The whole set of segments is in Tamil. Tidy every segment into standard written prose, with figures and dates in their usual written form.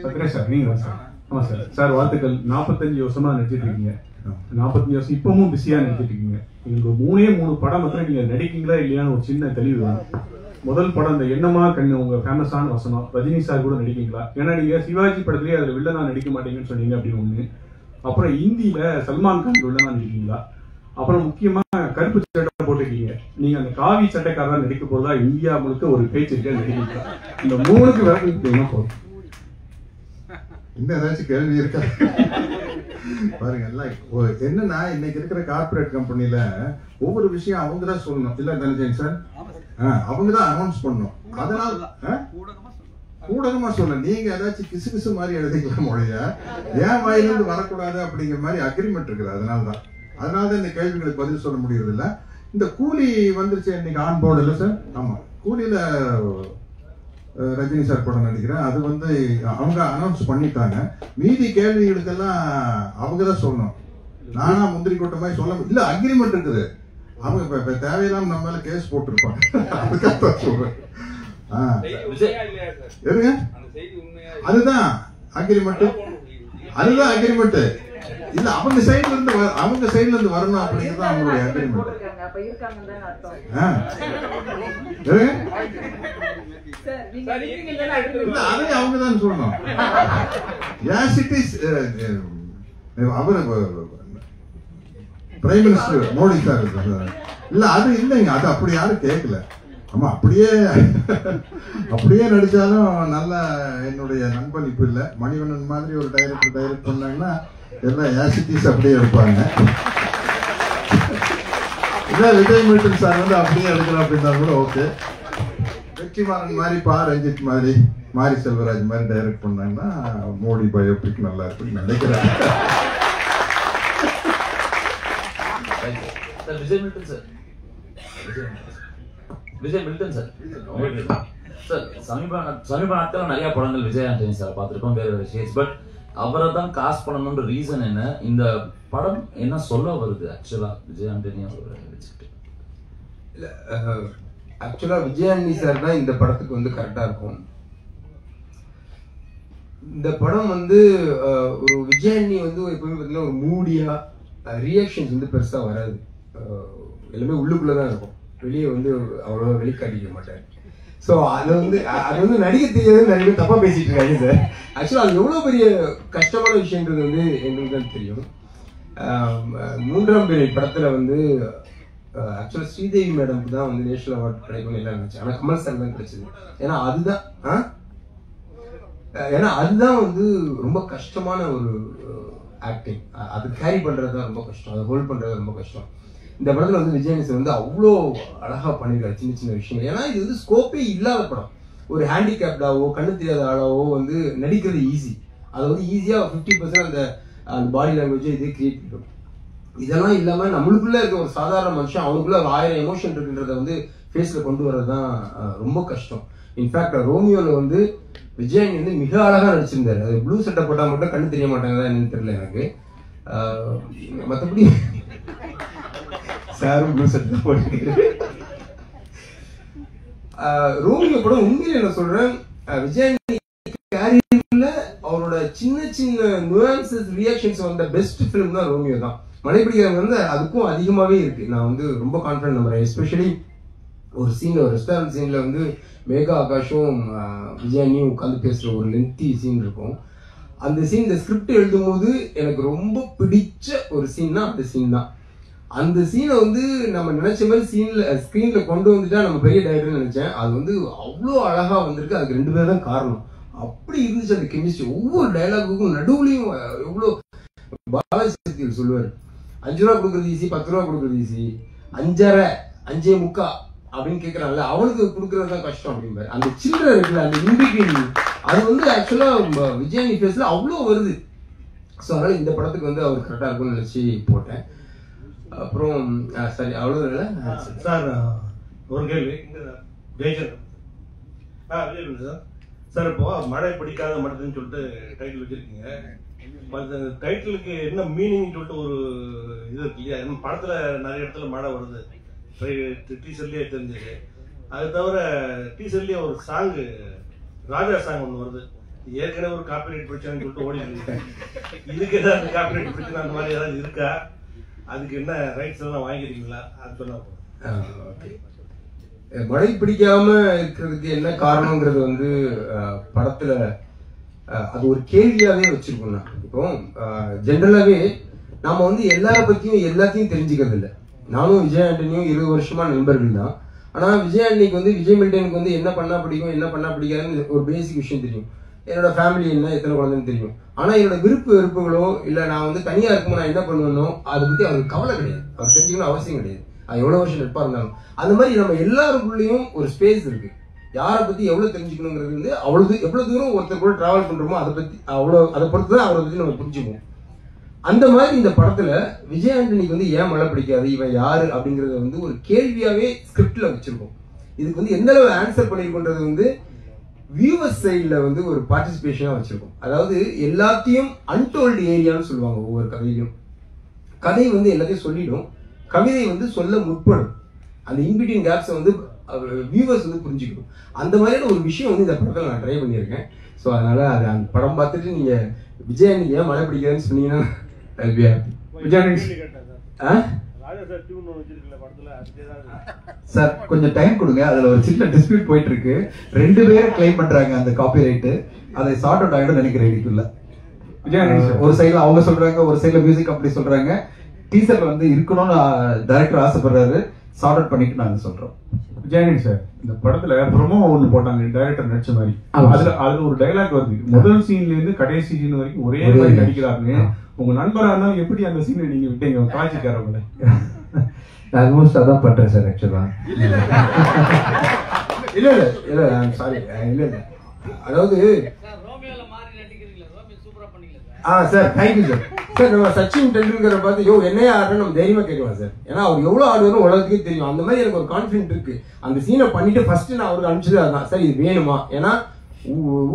சத்ரேஷ் சார் நீங்க சார். ஆமா சார். சார் வாழ்த்துக்கள். 45 வருஷமா நடிச்சிட்டு இருக்கீங்க. 45 வருஷம் இப்பவும் பிஸியா நடிச்சிட்டு இருக்கீங்க. உங்களுக்கு 3 படம் மாத்திரம் நீங்க நடிக்கீங்களா இல்லையான்னு ஒரு சின்ன தெளிவு வேணும். முதல் படம் இந்த எண்ணமா கண்ணு உங்க ஃபேமஸான வசனம். ரஜினி சார் கூட நடிக்கீங்களா? ஏன்னா நீங்க சிவாஜி படத்துலயே அதுல வில்லனா நடிக்க மாட்டீங்கன்னு சொன்னீங்க அப்படின்னு ஒண்ணு. அப்புறம் ஹிந்தியில சல்மான் கான் வில்லனா நடிக்கீங்களா? அப்புறம் முக்கியமா கருப்பு சட்டை போட்டுருக்கீங்க. நீங்க அந்த காவி சட்டைக்காரன் நடிக்க போதா இந்தியா முழுக்க ஒரு பேச்சு இருக்கா நடிக்கிறீங்களா? இந்த 3க்கு விளக்கம் போதும். இன்னும் ஏதாச்சும் கேள்வி இருக்கா பாருங்க. எல்லாம் என்னன்னா இன்னைக்கு இருக்கிற கார்பரேட் கம்பெனில ஒவ்வொரு விஷயம் அவங்க தான் சொல்லணும். இல்ல தனஜன் சார் அவங்க தான் அனௌன்ஸ் பண்ணணும். அதனால ஊடகமா சொல்ல நீங்க ஏதாச்சும் கிசு கிசு மாதிரி எழுதிக்கலாம் மொழிய ஏன் வாயிலிருந்து வரக்கூடாது அப்படிங்கிற மாதிரி அக்ரிமெண்ட் இருக்குது. அதனாலதான் இந்த கேள்விகளுக்கு பதில் சொல்ல முடியறது இல்ல. இந்த கூலி வந்துருச்சு இன்னைக்கு ஆன் போர்டு இல்ல சார்? ஆமா, கூலியில ரஜினி சார் படம் நடிக்கிறேன். அது வந்து அவங்க அனௌன்ஸ் பண்ணிட்டாங்க. மீதி கேள்விகளுக்கெல்லாம் அவங்க தான் சொல்லணும். நானா முந்திரி கொட்ட மாதிரி சொல்ல இல்ல, அக்ரிமெண்ட் இருக்குது. அவங்க இப்ப தேவையில்லாம நம்ம மேல கேஸ் போட்டிருப்பாங்க. அதுக்காக சொல்றேன். அதுதான் அக்ரிமெண்ட். இல்ல அவங்க சைடுல இருந்து வரணும் அப்படிங்கிறது அவங்களுடைய அக்ரிமெண்ட். அதையும் அவங்க தான் சொல்லணும். அவரு பிரைம் மினிஸ்டர் மோடி சார் இல்ல, அது இல்லைங்க. அது அப்படி யாரும் கேட்கல. ஆமா, அப்படியே நடிச்சாலும் நல்ல என்னுடைய நண்பன் இப்ப இல்ல மணிவண்ணன் மாதிரி ஒரு டைரக்ட் பண்ணாங்கன்னா எல்லாம் ஆசிட்டிஸ் அப்படியே எடுப்பாங்க. விஜய் மில்டன் சார் வந்து அப்படியே எடுக்கலாம் அப்படின்னா கூட ஓகே. வெற்றிமாறன் மாதிரி ரஞ்சித் மாதிரி மாரி செல்வராஜ் மாதிரி டைரக்ட் பண்ணாங்கன்னா மோடி பயோபிக் நல்லா இருக்குன்னு நினைக்கிறேன். விஜய் மில்டன் சார் சார் சமீப நாட்கள் நிறைய படங்கள் விஜய் ஆண்டனி சார் பார்த்துருக்கோம், வேற வேற ஷேட்ஸ். பட் அவரை தான் காஸ்ட் பண்ணணுன்ற ரீசன் என்ன? இந்த படம் என்ன சொல்ல வருது ஆக்சுவலா விஜய் ஆண்டனி அவரை வச்சுக்கிட்டு? இல்ல, ஆக்சுவலா விஜய் ஆண்டனி சார் தான் இந்த படத்துக்கு வந்து கரெக்டா இருக்கும். இந்த படம் வந்து ஒரு விஜய் ஆண்டனி வந்து எப்பவுமே பார்த்தீங்கன்னா ஒரு மூடியா ரியாக்ஷன்ஸ் வந்து பெருசா வராது. எல்லாமே உள்ளுக்குள்ளதான் இருக்கும், வெளியே வந்து அவ்வளோ வெளிக்காட்டிக்க மாட்டார். ஸோ அது வந்து நடிக்க தெரியாதுன்னு நிறைய பேர் தப்பா பேசிட்டு இருக்காங்க சார். ஆக்சுவலாக அது எவ்வளோ பெரிய கஷ்டமான விஷயன்றது வந்து எங்களுக்கு தான் தெரியும். 3ஆம் பிறை படத்துல வந்து ஆக்சுவலாக ஸ்ரீதேவி மேடம்க்கு தான் வந்து நேஷனல் அவார்டு கிடைக்கும்னு எல்லாம் நினைச்சு. ஆனால் கமல் சார் தான் கிடைச்சது. ஏன்னா அதுதான் வந்து ரொம்ப கஷ்டமான ஒரு ஆக்டிங். அது கேரி பண்றது தான் ரொம்ப கஷ்டம், அதை ஹோல்ட் பண்றது ரொம்ப கஷ்டம். இந்த படத்துல வந்து விஜய் சார் வந்து அவ்வளோ அழகா பண்ணிருக்காரு சின்ன சின்ன விஷயங்கள். ஏன்னா இது வந்து ஸ்கோப்பே இல்லாத படம். ஒரு ஹேண்டிகேப்டாவோ கண்ணு தெரியாத ஆளாவோ வந்து நடிக்கிறது ஈஸி. அதை வந்து ஈஸியா 50% அந்த பாடி லாங்குவேஜ் இதே கிரியேட் பண்ணிடும். இதெல்லாம் இல்லாம நம்மளுக்குள்ள இருக்க ஒரு சாதாரண மனுஷன் அவனுக்குள்ள 1000 எமோஷன் இருக்குன்றத வந்து ஃபேஸ்ல கொண்டு வரதுதான் ரொம்ப கஷ்டம். இன்ஃபேக்ட் ரோமியோல வந்து விஜய் வந்து மிக அழகா நடிச்சிருந்தாரு. அது ப்ளூ சட்டை போட்டா மட்டும் கண்ணு தெரிய மாட்டாங்கதான் என்னன்னு தெரியல எனக்கு. மற்றபடி சாரும் ப்ளூ சட்டை போட்டு ரோமியோ படம் உண்மையில என்ன சொல்றேன், விஜய் கேரியர்ல அவரோட சின்ன சின்ன நுவான்சஸ் ரியாக்ஷன்ஸ் வந்த பெஸ்ட் ஃபிலிம் தான் ரோமியோ தான். மலைப்பிடிக்கிறவங்க வந்து அதுக்கும் அதிகமாவே இருக்கு. நான் வந்து ரொம்ப கான்ஃபிடன்ட் நம்புறேன். எஸ்பெஷலி ஒரு சீன்ல, ஒரு ரெஸ்டாரண்ட் சீன்ல வந்து மேகா ஆகாஷும் விஜயானியும் உட்காந்து பேசுற ஒரு லென்த்தி சீன் இருக்கும். அந்த சீன் இந்த ஸ்கிரிப்ட் எழுதும் போது எனக்கு ரொம்ப பிடிச்ச ஒரு சீன்னா அந்த சீன் தான். அந்த சீனை வந்து நம்ம நினைச்ச மாதிரி ஸ்கிரீன்ல கொண்டு வந்துட்டா நம்ம பெரிய டைரக்டர் நினைச்சேன். அது வந்து அவ்வளோ அழகா வந்திருக்கு. அதுக்கு 2 பேர் தான் காரணம். அப்படி இருந்துச்சு அந்த கெமிஸ்ட்ரி. ஒவ்வொரு டைலாகுக்கும் நடுவுலையும் எவ்வளோ பாலாஜி சக்திகள் சொல்லுவார், 5 ரூபா கொடுக்குறது ஈஸி, 10 ரூபா கொடுக்குறது ஈஸி, 5.5 5.75 அப்படின்னு கேட்கறாங்கல்ல, அவனுக்கு கொடுக்கறது தான் கஷ்டம் அப்படிம்பாரு. அந்த சில்லறை இருக்குல்ல, அந்த இன்பிட்வீன், அது வந்து ஆக்சுவலா விஜய் ஃபேஸ்ல அவ்வளோ வருது. ஸோ அதனால இந்த படத்துக்கு வந்து அவர் கரெக்டா இருக்கும்னு நினைச்சு போட்டேன். அப்புறம் சரி, அவ்வளோ இல்லை சார். ஒரு கேள்வி ஜெய்சங்கர் சார். சார் இப்போ மழை பிடிக்காத மடத்துன்னு சொல்லிட்டு டைட்டில் வச்சிருக்கீங்க. அந்த டைட்டிலுக்கு என்ன மீனிங் சொல்லிட்டு ஒரு இது இருக்கு இல்லையா? படத்துல நிறைய இடத்துல மழை வருது, டீசர்லயே தெரிஞ்சது. அது தவிர டீசர்லயே ஒரு சாங்கு, ராஜா சாங் ஒன்று வருது. ஏற்கனவே ஒரு காப்பிரைட் பிரச்சனைன்னு சொல்லிட்டு ஓடி இருக்கு. இதுக்கு ஏதாவது காப்பிரைட் பிரச்சனை அந்த மாதிரி ஏதாவது இருக்கா? அதுக்கு என்ன ரைட்ஸ் எல்லாம் வாங்கிக்கிறீங்களா? அது சொன்னா மழை பிடிக்காம இருக்கிறதுக்கு என்ன காரணங்கிறது வந்து படத்துல அது ஒரு கேள்வியாவே வச்சிருக்கோம். இப்போ ஜென்ரலாவே நாம வந்து எல்லார பத்தியும் எல்லாத்தையும் தெரிஞ்சுக்கிறது இல்லை. நானும் விஜய் ஆண்டனியும் 20 வருஷமா நண்பர்கள் தான். ஆனா விஜய் ஆண்டனிக்கு வந்து விஜய் மில்டனுக்கு வந்து என்ன பண்ணா பிடிக்கும் என்ன பண்ணா பிடிக்காதுன்னு ஒரு பேசிக் விஷயம் தெரியும். என்னோட ஃபேமிலி என்ன, எத்தனை குழந்தைன்னு தெரியும். ஆனா என்னோட விருப்பு வெறுப்புகளோ இல்ல நான் வந்து தனியா இருக்கும்போது நான் என்ன பண்ணுவேனோ அதை பத்தி அவருக்கு கவலை கிடையாது. அவர் தெரிஞ்சுக்கணும் அவசியம் கிடையாது. அது எவ்வளவு வருஷம் நட்பா இருந்தாலும். அந்த மாதிரி நம்ம எல்லாருக்குள்ளேயும் ஒரு ஸ்பேஸ் இருக்கு. யாரை பத்தி எவ்வளவு தெரிஞ்சுக்கணுங்கிறது வந்து எவ்வளவு தூரம் ஒருத்தர் கூட டிராவல் பண்றோமோ அதை பத்தி அதை பொறுத்துதான் அவரை பத்தி நம்ம புரிஞ்சுக்குவோம். அந்த மாதிரி இந்த படத்துல விஜய் ஆண்டனிக்கு வந்து ஏன் மழை பிடிக்காது, இவன் யாரு அப்படிங்கறத வந்து ஒரு கேள்வியாவே ஸ்கிரிப்ட்ல வச்சிருக்கோம். இதுக்கு வந்து எந்த அளவு ஆன்சர் பண்ணிருக்கோன்றது வந்து வியூவர்ஸ் சைட்ல வந்து ஒரு பார்ட்டிசிபேஷனா வச்சிருக்கோம். அதாவது எல்லாத்தையும் அன்டோல்டு ஏரியான்னு சொல்லுவாங்க. ஒவ்வொரு கதையிலும் கதை வந்து எல்லாத்தையும் சொல்லிடும், கவிதை வந்து சொல்ல முற்படும். அந்த இன்பிட்வீன் கேப்ஸை வந்து வியூவர்ஸ் வந்து புரிஞ்சுக்கணும். அந்த மாதிரியான ஒரு விஷயம் வந்து இந்த படத்தில் நான் ட்ரை பண்ணியிருக்கேன். ஸோ அதனால அது அந்த படம் பார்த்துட்டு நீங்க விஜய் ஆண்டனி ஏன் மழை பிடிக்காதுன்னு சொன்னீங்கன்னா சார் கொஞ்சம் டைம் கொடுங்க. அதுல ஒரு சின்ன டிஸ்பியூட் போயிட்டு இருக்கு. 2 பேரும் கிளைம் பண்றாங்க அந்த காப்பிரைட். அதை சார்ட் அவுட் ஆகிடும் நினைக்கிறேன். இதுக்குள்ள ஒரு சைடுல அவங்க சொல்றாங்க, ஒரு சைடுல மியூசிக் கம்பெனி சொல்றாங்க. டீசர்ல வந்து இருக்கணும்னு டைரக்டர் ஆசைப்படுறாரு. சார்ட் அவுட் பண்ணிட்டு நாங்க சொல்றோம். விஜயானி சார் இந்த படத்துல ப்ரொமோ ஒண்ணு போட்டாங்க டைரக்டர் நடிச்ச மாதிரி. அதுல ஒரு டைலாக் வருது, முதல் சீன்ல இருந்து கடைசி சீன் வரைக்கும் ஒரே மாதிரி நடிக்கிறாங்க. உங்க நண்பரா இருந்தாலும் எப்படி அந்த சீனை நீங்க விட்டீங்க காட்சிக்காரவங்கள? ஆல்மோஸ்ட் அதான் பண்றேன் சார். ஆக்சுவலா இல்ல சாரி இல்ல அதாவது சார் தேங்க்யூ சார். சார் நம்ம சச்சின் டெண்டுல்கரை பார்த்து யோ என்னையே ஆடுறேன்னு நம்ம தைரியமா கேட்கலாம் சார். ஏன்னா அவர் எவ்வளவு ஆடுவாரும் உலகத்துக்கே தெரியும். அந்த மாதிரி எனக்கு ஒரு கான்ஃபிடென்ட் இருக்கு. அந்த சீனை பண்ணிட்டு ஃபர்ஸ்ட் நான் அவருக்கு அனுப்பிச்சது அதுதான். சார் இது வேணுமா? ஏன்னா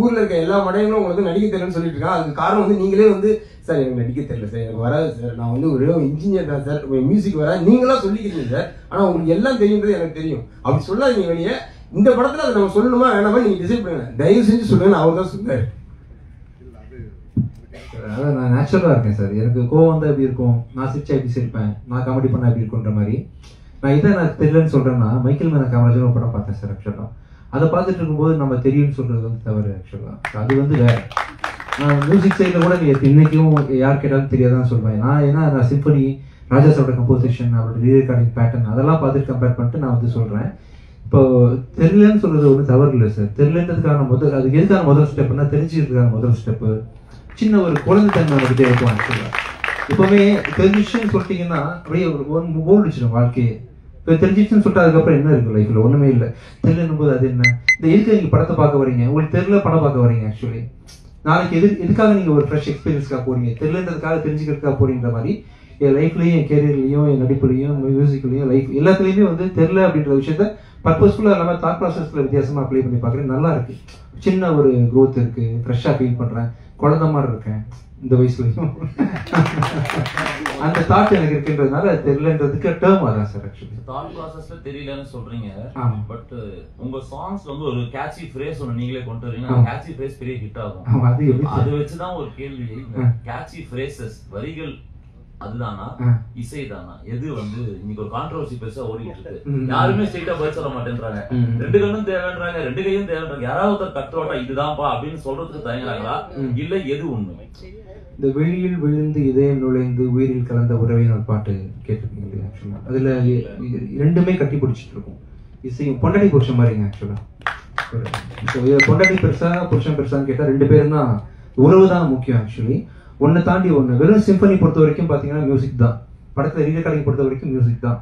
ஊர்ல இருக்க எல்லா மடையங்களும் உங்களுக்கு நடிக்க தெரியலன்னு சொல்லிட்டு இருக்காங்க. அதுக்கு காரணம் வந்து நீங்களே வந்து சார் எனக்கு நடிக்க தெரியல சார், எனக்கு வராது சார், நான் வந்து ஒரு இன்ஜினியர் தான் சார், மியூசிக் வராது நீங்களா சொல்லிக்கிறீங்க சார், ஆனா உங்களுக்கு எல்லாம் தெரியுன்றது எனக்கு தெரியும். அப்படி சொல்லாதீங்க வெளியே. இந்த படத்துல அதை நம்ம சொல்லணுமா வேணாமா நீங்க டிசைட் பண்ணுங்க, தயவு செஞ்சு சொல்லுங்க. அவர் தான் சொன்னாரு. அதான் நான் நேச்சுரலா இருக்கேன் சார். எனக்கு கோவம் வந்தா எப்படி இருக்கும், நான் சிரிச்சா எப்படி சிரிப்பேன், நான் காமெடி பண்ணா எப்படி இருக்குன்ற மாதிரி. நான் இதை நான் தெரியலன்னு சொல்றேன்னா மைக்கேல் மேன காமராஜர் ஒரு படம் பார்த்தேன் சார். ஆக்சுவலா அதை பார்த்துட்டு இருக்கும்போது நம்ம தெரியும்னு சொல்றது வந்து தவறு. ஆக்சுவலா அது வந்து வேற. நான் மியூசிக் சைடில் கூட இன்னைக்கும் யார் கேட்டாலும் தெரியாதான் சொல்வேன். நான் ஏன்னா நான் சிம்பனி, ராஜா சாரோட கம்போசிஷன், அவரோட ரீரெக்கார்டிங் பேட்டர்ன் அதெல்லாம் பார்த்துட்டு கம்பேர் பண்ணிட்டு நான் வந்து சொல்றேன். இப்போ தெரியலன்னு சொல்றது ஒன்றும் தவறு இல்லை சார். தெரியலன்றதுக்கான அதுக்கு எதுக்கான முதல் ஸ்டெப்னா தெரிஞ்சுக்கிறதுக்கான முதல் ஸ்டெப்பு சின்ன ஒரு குழந்தை தன்மை வந்துட்டே இருக்கும். ஆக்சுவலா எப்பவுமே தெரிஞ்சிச்சுன்னு சொல்லிட்டீங்கன்னா அப்படியே ஓடிச்சிடும் வாழ்க்கையே. இப்போ தெரிஞ்சிச்சுன்னு சொல்லிட்டு அதுக்கப்புறம் என்ன இருக்கு லைஃப்ல? ஒண்ணுமே இல்லை. தெரியலன்னும் போது அது என்ன? இந்த எதுக்கு நீங்க படத்தை பார்க்க வரீங்க? உங்களுக்கு தெரியல படம் பார்க்க வரீங்க. ஆக்சுவலி நாளைக்கு எதுக்காக நீங்க ஒரு ஃப்ரெஷ் எக்ஸ்பீரியன்ஸ்க்காக போறீங்க? தெரியலன்றதுக்காக தெரிஞ்சுக்கிறதுக்காக போறீங்கிற மாதிரி என் லைஃப்லயும், என் கேரியர்லயும், என் நடிப்புலையும், மியூசிக்லயும், லைஃப் எல்லாத்துலயுமே வந்து தெரியல அப்படின்ற விஷயத்த பர்பஸ்ஃபுல்லா இல்லாம தாட் ப்ராசஸ்ல வித்தியாசமா அப்ளை பண்ணி பாக்குறேன். நல்லா இருக்கு. சின்ன ஒரு க்ரோத் இருக்கு. ஃப்ரெஷ்ஷா ஃபீல் பண்றேன். குழந்தை மாதிரி இருக்கேன் இந்த வயசுலயும். அந்த தாட் எனக்கு இருக்குன்றதுனால தெரியலன்றதுக்கு டேர்ம் அதான் சார். ஆக்சுவலி தாட் ப்ராசஸ்ல தெரியலன்னு சொல்றீங்க. பட் உங்க சாங்ஸ் வந்து ஒரு கேட்சி ஃப்ரேஸ் ஒன்னு நீங்களே கொண்டு வரீங்க. அந்த கேட்சி ஃப்ரேஸ் பெரிய ஹிட் ஆகும். அது வச்சுதான் ஒரு கேள்வி. கேட்சி ஃப்ரேசஸ் வரிகள் அதுதானா இசைதானா? எது வந்து இன்னைக்கு ஒரு கான்ட்ரோவர்சி பெருசா ஓடிட்டு இருக்கு. யாருமே ஸ்ட்ரெயிட்டா பதில் சொல்ல மாட்டேன்றாங்க. 2 கண்ணும் தேவைன்றாங்க, 2 கையும் தேவைன்றாங்க. யாராவது கட்டுவாட்டா இதுதான்ப்பா அப்படின்னு சொல்றதுக்கு தயங்குறாங்களா இல்ல எது உண்மை? இந்த வெளியில் விழுந்து இதயம் நுழைந்து உயிரில் கலந்த உறவின் ஒரு பாட்டு கேட்டிருக்கீங்க. ஆக்சுவலா அதுல 2மே கட்டி பிடிச்சிட்டு இருக்கும். இசையும் பொண்டாட்டி புருஷன் மாதிரிங்க. ஆக்சுவலா பொண்டாட்டி பெருசா புருஷன் பெருசான்னு கேட்டா 2 பேரும் தான். உறவு தான் முக்கியம். ஆக்சுவலி ஒன்னு தாண்டி ஒண்ணு. வெறும் சிம்பனி பொறுத்த வரைக்கும் பாத்தீங்கன்னா மியூசிக் தான். படத்துல ரீரெக்கார்டிங் பொறுத்த வரைக்கும் மியூசிக் தான்.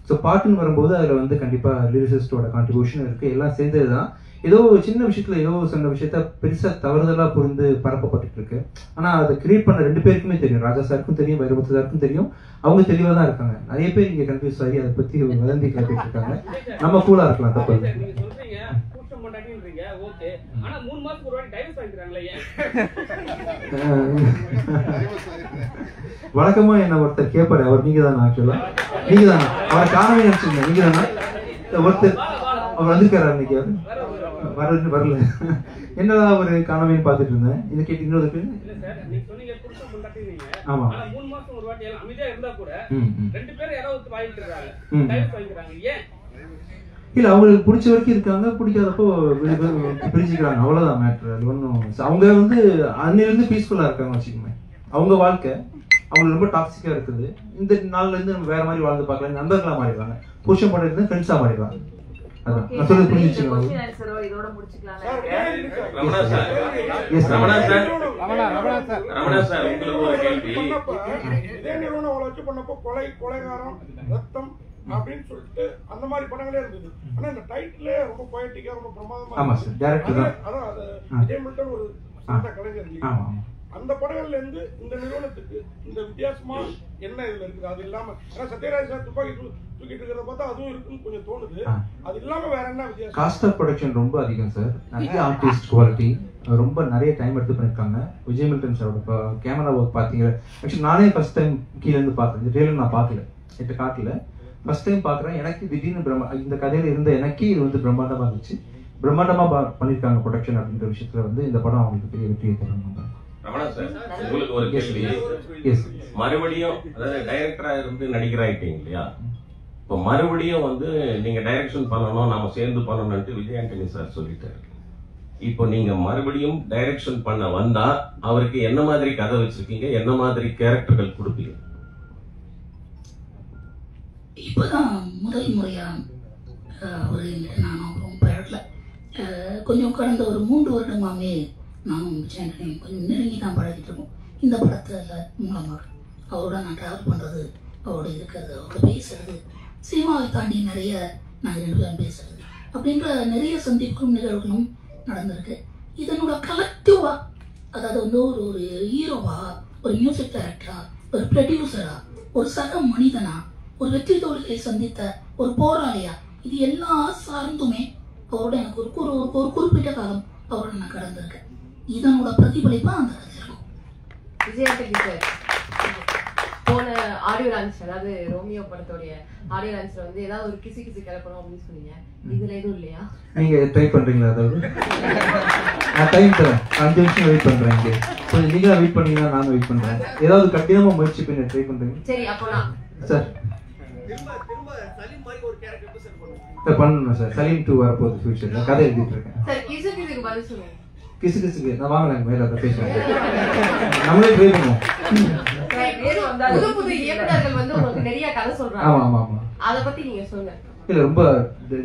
ஸோ பாட்டுன்னு வரும்போது அதுல வந்து கண்டிப்பா லிரிசிஸ்டோட கான்ட்ரிபியூஷன் இருக்கு. எல்லாம் சேர்ந்ததுதான். ஏதோ சின்ன விஷயத்துல ஏதோ சொன்ன விஷயத்த பெருசா தவறுதலா புரிந்து பரப்பப்பட்டு இருக்கு. ஆனா அதை கிரியேட் பண்ண 2 பேருக்குமே தெரியும். ராஜா சாருக்கும் தெரியும், வைரமுத்து சாருக்கும் தெரியும். அவங்க தெளிவா தான் இருக்காங்க. நிறைய பேர் இங்க கன்ஃபியூஸ் ஆகி அதை பத்தி வதந்தி கிளப்பிட்டு இருக்காங்க. நம்ம கூலா இருக்கலாம். தப்பு வழக்கமா என்ன ஒருத்தர் கேட்பாரு, அவர் நீங்க தானே? ஆக்சுவலா நீங்க தானே அவரை காணவே நினைச்சிருந்தேன். நீங்க தானே ஒருத்தர் அவர் வந்திருக்காரு அன்னைக்கு? வரல என்னடா ஒரு காணாமைன்னு பார்த்துட்டு இருந்தேன். இது கேட்டு இன்னொரு ஆமா இல்ல அவங்களுக்கு பிடிச்ச வரைக்கும் இருக்காங்க, பிடிக்காதப்போ பிரிச்சுக்கிறாங்க, அவ்வளவுதான் மேட்ரு. அது ஒன்றும் அவங்க வந்து அன்னிலிருந்து பீஸ்ஃபுல்லா இருக்காங்க வச்சுக்கோங்க. அவங்க வாழ்க்கை அவங்களுக்கு ரொம்ப டாக்ஸிக்கா இருக்குது. இந்த நாள்ல இருந்து நம்ம வேற மாதிரி வாழ்ந்து பார்க்கலாம், நண்பர்களா மாறிடுவாங்க, புருஷன் படம் இருந்து ஃப்ரெண்ட்ஸா மாறிடுவாங்க. அதான் நான் சொல்றது புரிஞ்சுச்சுங்களா? இதோட முடிச்சுக்கலாம். ரமணா சார் உங்களுக்கு ஒரு கேள்வி. இதே நிறுவனம் அவளை வச்சு பண்ணப்போ கொலைகாரம் ரத்தம் அப்படின்னு சொல்லிட்டு அந்த மாதிரி படங்களே இருந்தது. ஆனா இந்த டைட்டிலே ரொம்ப பொயட்டிக்கா ரொம்ப பிரமாதமா. ஆமா சார், டைரக்டர் தான். அதான் அது விஜய் மில்டன் ஒரு சிறந்த கலைஞர் இல்லையா? அந்த படங்கள்ல இருந்து இந்த நிறுவனத்துக்கு இந்த வித்தியாசமா என்ன இதுல இருக்குது? அது இல்லாம ஏன்னா சத்யராஜ் சார் துப்பாக்கி தூக்கிட்டு இருக்கிறத பார்த்தா அதுவும் இருக்குன்னு கொஞ்சம் தோணுது. அது இல்லாம வேற என்ன வித்தியாசம்? காஸ்ட் ஆஃப் ப்ரொடக்ஷன் ரொம்ப அதிகம் சார். நிறைய ஆர்டிஸ்ட் குவாலிட்டி, ரொம்ப நிறைய டைம் எடுத்து பண்ணிருக்காங்க. விஜய் மில்டன் சாரோட கேமரா ஒர்க் பாத்தீங்க. ஆக்சுவலி நானே ஃபர்ஸ்ட் டைம் கீழே இருந்து பார்த்தேன். இந்த ட்ரெயிலர் நான் பார்க்கல, என்கிட்ட காட்டல. ஃபர்ஸ்ட் டைம் பார்க்குறேன். எனக்கு திடீர்னு இந்த கதையில இருந்த எனக்கே இது வந்து பிரம்மாண்டமா இருந்துச்சு. பிரம்மாண்டமா பண்ணிருக்காங்க ப்ரொடக்ஷன் அப்படின்ற விஷயத்துல வந்து இந்த படம் அவங்களுக்கு பெரிய வெற்றியை தரணும். ரமணா சார் உங்களுக்கு ஒரு கேள்வி. மறுபடியும் அதாவது டைரக்டரா இருந்து நடிகராயிட்டீங்க இல்லையா? இப்போ மறுபடியும் வந்து நீங்க டைரக்ஷன் பண்ணணும், நாம சேர்ந்து பண்ணணும்னு விஜய் ஆண்டனி சார் சொல்லிட்டாரு. இப்போ நீங்க மறுபடியும் டைரக்ஷன் பண்ண வந்தா அவருக்கு என்ன மாதிரி கதை வச்சிருக்கீங்க, என்ன மாதிரி கேரக்டர்கள் கொடுப்பீங்க? இப்பதான் முதல் முறையா ஒரு நானும் ரொம்ப இடத்துல கொஞ்சம் கடந்த ஒரு 3 வருடமாவே நானும் விஜய் கொஞ்சம் நெருங்கி தான் பழகிட்டு இருக்கோம். இந்த படத்துல மூலமாக அவரோட நான் டிராவல் பண்றது, அவரோட இருக்கிறது, அவரோட பேசுறது, சினிமாவை தாண்டி நிறைய நான் 2 பேரும் பேசுறது அப்படின்ற நிறைய சந்திப்புகளும் நிகழ்வுகளும் நடந்திருக்கு. இதனோட கலெக்டிவா, அதாவது வந்து ஒரு ஹீரோவா, ஒரு மியூசிக் டைரக்டரா, ஒரு ப்ரொடியூசரா, ஒரு சக மனிதனா, ஒரு வெற்றி தோல்விகளை சந்தித்த ஒரு போராளியா, இது எல்லா சார்ந்துமே அவரோட எனக்கு ஒரு குறிப்பிட்ட காலம் அவரோட நான் கடந்திருக்கேன். இதனோட பிரதிபலிப்பா அந்த கதை இருக்கும். விஜய் சார் போன ஆடியோ லான்ச், அதாவது ரோமியோ படத்தோடைய ஆடியோ லான்ச்ல வந்து ஏதாவது ஒரு கிசி கிளப்பணும் அப்படின்னு சொன்னீங்க. இதுல எதுவும் இல்லையா? நீங்க ட்ரை பண்றீங்களா? அதாவது நான் டைம் தரேன், 5 நிமிஷம் வெயிட் பண்றேன். இங்கே கொஞ்சம் நீங்களா வெயிட் பண்ணீங்கன்னா நானும் வெயிட் பண்றேன். ஏதாவது கடினமா முயற்சி பண்ணி ட்ரை பண்றீங்க? சரி, அப்போ நான் சார் பண்ணணும் சார். சலீம் 2 வரப்போகுது ஃபியூச்சர்ல, கதை எழுதிட்டு இருக்கேன் சார். கிசுக்கு பதில் சொல்லுங்க. கிசுக்கு நான் வாங்கலாங்க மேல அதை பேசுறேன். நம்மளே ட்ரை பண்ணுவோம். புது புது இயக்குனர்கள் வந்து உங்களுக்கு நிறைய கதை சொல்றாங்க. ஆமா ஆமா ஆமா, அத பத்தி நீங்க சொல்லுங்க. இல்ல ரொம்ப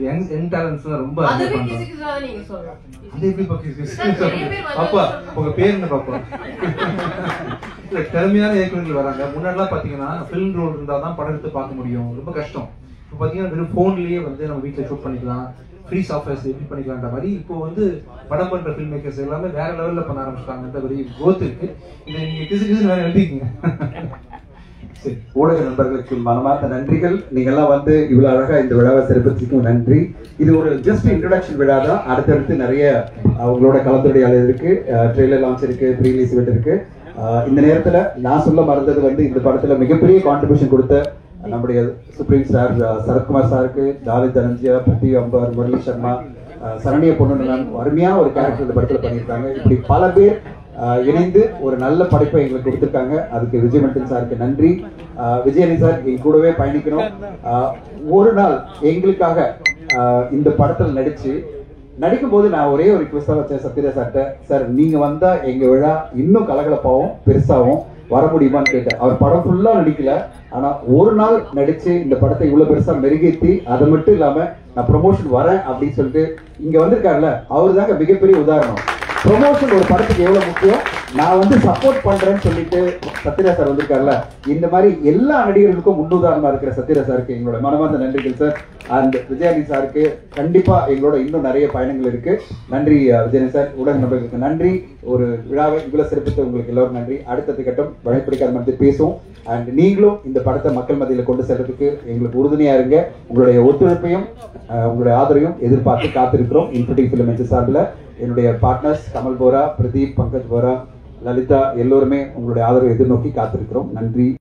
யங் டேலண்ட்ஸ்லாம் ரொம்ப அதுவே கிசுக்குதா நீங்க சொல்றீங்க. அது எப்படி பாப்பா உங்க பேர் என்ன பாப்பா? இல்ல திறமையான இயக்குனர்கள் வராங்க. முன்னாடிலாம் பாத்தீங்கன்னா ஃபிலிம் ரோல் இருந்தாதான் படம் எடுத்து பார்க்க முடியும், ரொம்ப கஷ்டம். இப்போ பாத்தீங்கன்னா வெறும் போன்லயே வந்து நம்ம வீட்டுல ஷூட் பண்ணிக்கலாம், ஃப்ரீ சாஃப்ட்வேர்ஸ் எப்படி பண்ணிக்கலான்ற மாதிரி இப்போ வந்து படம் பண்ற ஃபில்ம் மேக்கர்ஸ் எல்லாமே வேற லெவல்ல பண்ண ஆரம்பிச்சிட்டாங்க. பெரிய growth இருக்கு. இதை நீங்க கிசு வேற எழுதிக்கீங்க. ஊடக நண்பர்களுக்கு மனமார்ந்த நன்றிகள். நீங்க எல்லாம் வந்து இவ்வளவு அழகா இந்த விழாவை சிறப்பிச்சதுக்கும் நன்றி. இது ஒரு ஜஸ்ட் இன்ட்ரோடக்ஷன் விழா தான். அடுத்தடுத்து நிறைய அவங்களோட கலந்துரையாடல் இருக்கு, ட்ரெய்லர் லான்ச் இருக்கு, ப்ரீ ரிலீஸ் இவெண்ட் இருக்கு. இந்த நேரத்துல நான் சொல்ல மறந்தது வந்து இந்த படத்துல மிகப்பெரிய கான்ட்ரிபியூஷன் கொடுத்த நம்முடைய சுப்ரீம் ஸ்டார் சரத்குமார் சாருக்கு, தாவித் தனஞ்சியா, பிருத்திவி அம்பர், முரளி சர்மா, சரணிய பொண்ணுடன் அருமையான ஒரு கேரக்டர் இந்த படத்துல பண்ணியிருக்காங்க. இப்படி பல பேர் இணைந்து ஒரு நல்ல படைப்பை எங்களுக்கு கொடுத்திருக்காங்க. அதுக்கு விஜய் மில்டன் சாருக்கு நன்றி. விஜயனி சார் எங்க கூடவே பயணிக்கணும். ஒரு நாள் எங்களுக்காக இந்த படத்துல நடிக்கும் போது நான் ஒரே ஒரு ரிக்வெஸ்டா வச்சேன் சத்யராஜ் சார்ட்ட, சார் நீங்க வந்தா எங்க விழா இன்னும் கலகலப்பாவும் பெருசாவும் வர முடியுமான்னு கேட்டேன். அவர் படம் ஃபுல்லா நடிக்கல, ஆனா ஒரு நாள் நடிச்சு இந்த படத்தை இவ்வளவு பெருசா மெருகேற்றி, அதை மட்டும் இல்லாம நான் ப்ரொமோஷன் வரேன் அப்படின்னு சொல்லிட்டு இங்க வந்திருக்காருல்ல, அவரு தாங்க மிகப்பெரிய உதாரணம். ப்ரொமோஷன் ஒரு படத்துக்கு எவ்வளவு முக்கியம், நான் வந்து சப்போர்ட் பண்றேன்னு சொல்லிட்டு சத்யராஜ் சார் வந்திருக்காருல்ல, இந்த மாதிரி எல்லா நடிகர்களுக்கும் முன்னுதாரணமா இருக்கிற சத்யராஜ் சாருக்கு எங்களோட மனமார்ந்த நன்றிகள் சார். அண்ட் விஜயானி சாருக்கு கண்டிப்பா எங்களோட இன்னும் நிறைய பயணங்கள் இருக்கு. நன்றி விஜயானி சார். ஊடக நண்பர்களுக்கு நன்றி. ஒரு விழாவை இவ்வளவு சிறப்பித்த உங்களுக்கு எல்லாரும் நன்றி. அடுத்த கட்டம் வகைப்பிடிக்காத மாதிரி பேசுவோம். அண்ட் நீங்களும் இந்த படத்தை மக்கள் மத்தியில் கொண்டு செல்றதுக்கு எங்களுக்கு உறுதுணையா இருங்க. உங்களுடைய ஒத்துழைப்பையும் உங்களுடைய ஆதரவையும் எதிர்பார்த்து காத்திருக்கிறோம். இன்ஃபினிட்டி ஃபிலிம் சார்பில் என்னுடைய பார்ட்னர்ஸ் கமல் போரா, பிரதீப், பங்கஜ் போரா, லலிதா எல்லோருமே உங்களுடைய ஆதரவை எதிர்நோக்கி காத்திருக்கிறோம். நன்றி.